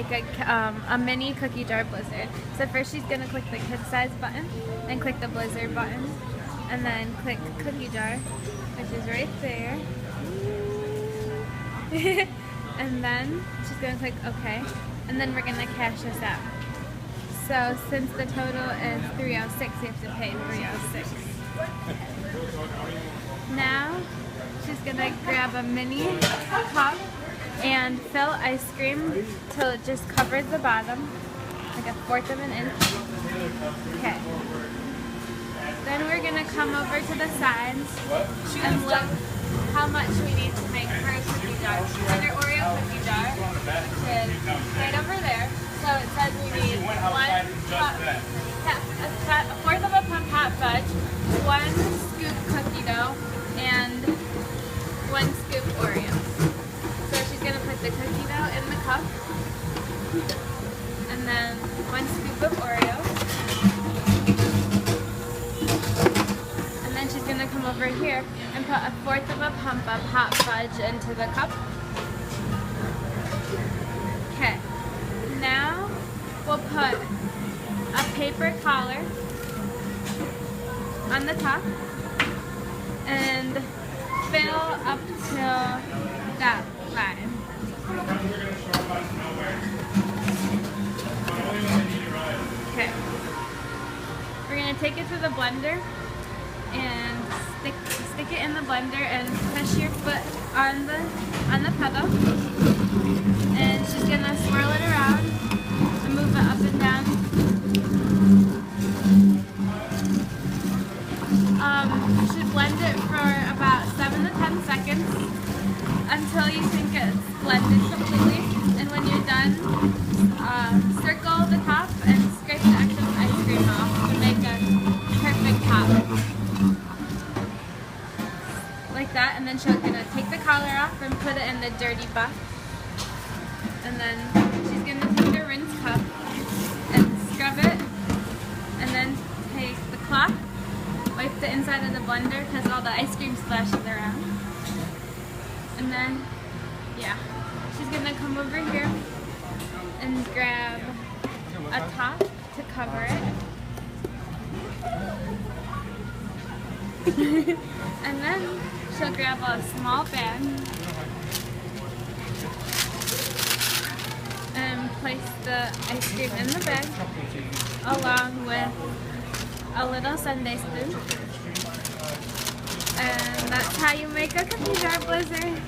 make a mini cookie jar blizzard. So first she's going to click the kid size button, then click the blizzard button, and then click cookie jar, which is right there. And then she's going to click OK, and then we're going to cash this out. So since the total is $306, you have to pay $306. Now she's going to grab a mini cup and fill ice cream till it just covers the bottom, like 1/4 of an inch. Okay. Then we're going to come over to the sides and look how much we need to make for a cookie jar. For your Oreo cookie jar, which is right over there. So it says we need 1 cup, a 1/4 of a cup hot fudge, 1 scoop cookie dough, and 1 scoop Oreos. So she's going to put the cookie dough in the cup, and then 1 scoop of Oreos. And then she's going to come over here and put a 1/4 of a pump of hot fudge into the cup. Okay. Now we'll put a paper collar on the top and fill up to that line. Okay. We're going to take it to the blender and stick it in the blender and push your foot on the pedal. And she's going to swirl it around and move it up and down. You should blend it for about 7 to 10 seconds until you think it's blended completely. And when you're done, circle the top and scrape the excess ice cream off to make a perfect top. Like that, and then she's going to take the collar off and put it in the dirty bucket. And then she's going to take the rinse cup and scrub it, and then take the cloth, wipe the inside of the blender because all the ice cream splashes around. And then, yeah, she's going to come over here and grab a top to cover it. And then she'll grab a small bag and place the ice cream in the bag along with a little sundae spoon. And that's how you make a cookie jar blizzard.